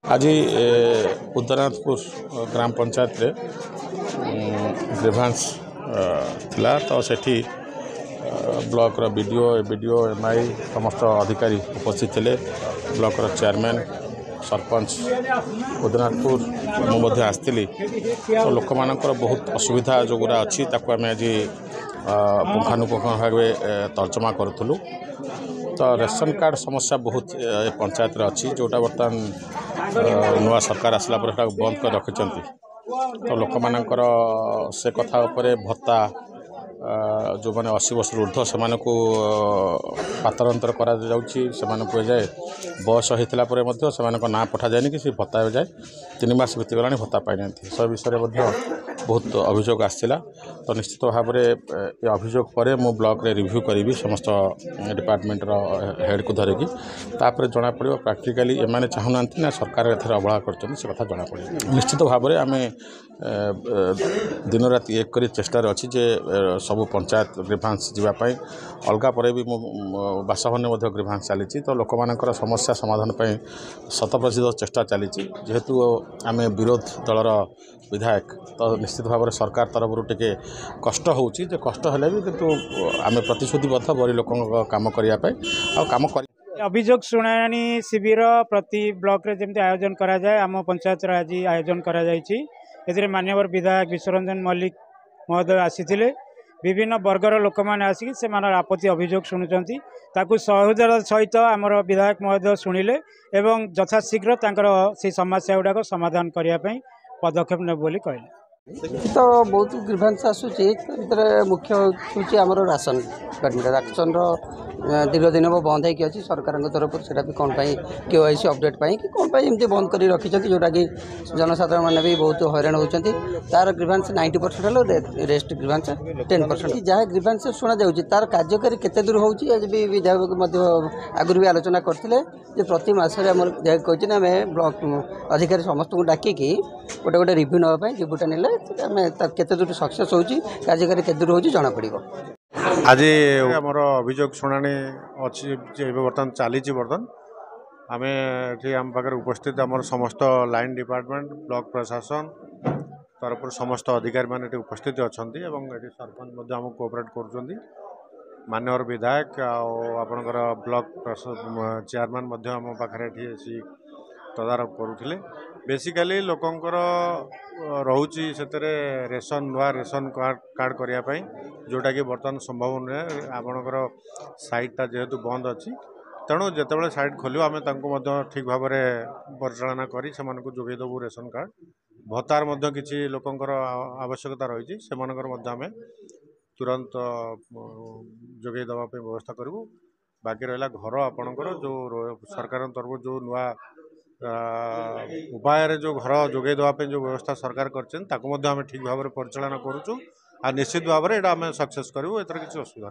आज उदयनाथपुर ग्राम पंचायत रे ग्रीभांस थिला तो सेठी ब्लॉक रो बीडीओ एमआई समस्त अधिकारी उपस्थित थे। ब्लॉक रो चेयरमैन सरपंच उदयनाथपुर मुझे आसती तो लोक मानकर बहुत असुविधा जोगुरा अच्छी ताको आम आज पुंखानुपुंख भाव तर्जमा करूँ। तो रेशन कार्ड समस्या बहुत पंचायत अच्छी जोटा बर्तमान नुआ सरकार आसला बंद कर रखी। तो लोक मानकर से कथा उपरे भत्ता जो मैंने 80 वर्ष ऊर्ध्व से पातरांतर करा जाए बयस होता ना पठा जाए कि भत्ता जाए 3 मास बीतीगला भत्ता पाई ना से विषय बहुत अभियोग आसाला। तो निश्चित भाव में ये अभियोग पर मु ब्लॉक रे रिव्यू करी समस्त डिपार्टमेंट हेड को धरिकी तापर जना पड़ो प्रैक्टिकली एमाने चाहूना ना सरकार एथर अवहेला कर से कथा जना पड़े। निश्चित भाव में आम दिन राति एक करी चेष्टा अच्छी जे सबू पंचायत ग्रीभांस जावाई अलग पर भी बासभवन में ग्रीभांस चली। तो लोक मानकर समस्या समाधान पर 100% चेष्टा चली जेहेतु आम विरोध दलर विधायक। तो निश्चित भाव में सरकार तरफ टे कष्ट हो कष्ट है भी किंतु आम प्रतिश्रुतिबद्ध बड़ी लोक काम करने काम कर अभियोग शुणाणी शिविर प्रति ब्लॉक रे जमी आयोजन करा जाए आम पंचायत आज आयोजन करा जायछि। मान्यवर विधायक विश्वरंजन मल्लिक महोदय आसीथिले विभिन्न वर्गर लोक मैंने आसिक से आपत्ति अभियोग शुणुंट ताकू सहजर सहित आमर विधायक महोदय शुणिले एवं यथाशीघ्र से समस्या गुड़ाक समाधान करने पदक्षेप ने बोली कहले। तो बहुत ग्रीभांस आसूची मुख्य हूँ आमर राशन राशन दीर्घ दिन बंद हो सरकार तरफ से कौन केवाईसी अपडेट कि कौन एमती बंद कर रखी जोटा कि जनसाधारण मैंने भी बहुत हैरान होती। तार ग्रीभांस 90% रेस्ट ग्रीभांस 10% जहाँ ग्रीभांस शुणा जाऊँगी तार कार्यकारी केते दूर होउची आज भी विधायक आगुरी भी आलोचना करते प्रति मसरे आम विधायक कहते आम ब्लॉक अधिकारी समस्त को डाकिकी गोटे गोटे रिव्यू नापी रिव्यूटा ने केते दूर सक्सेस होउची कार्यकारी केते दूर होउची जना पड़िबो। आज आमर अभियोग शुणाणी अच्छी बर्तमान चली बर्तमान आम ये आम पाखे उपस्थित आम समस्त लाइन डिपार्टमेंट ब्लॉक प्रशासन तरफ समस्त अधिकारी मैंने उपस्थित अच्छा ये सरपंच आम कोऑपरेट कर मान्यवर विधायक आपणकर ब्लॉक चेयरमैन आम पाखे तदारख करुले। बेसिकाली लोकंकर रोची से रेशन नुआ रेशन कार्ड करने जोटा कि बर्तमान संभव नुहे आपणकर साइटा जेहेतु बंद अच्छी तेणु जितेबाला साइट खोल आम ठीक भाव में परिचालना कर जोगेदेबू रेशन कार्ड भत्तार किसी लोकंकर आवश्यकता रही से आम तुरंत जोगे देवाई व्यवस्था करूँ। बाकी रहा घर आपणकर जो सरकार तरफ जो नुआ उपाय जो घर जोगे देवाई जो व्यवस्था सरकार कर ठीक भाव में परिचालना करुँ। निश्चित भाव में आम सक्सेस करूँ एथर किसी असुविधा।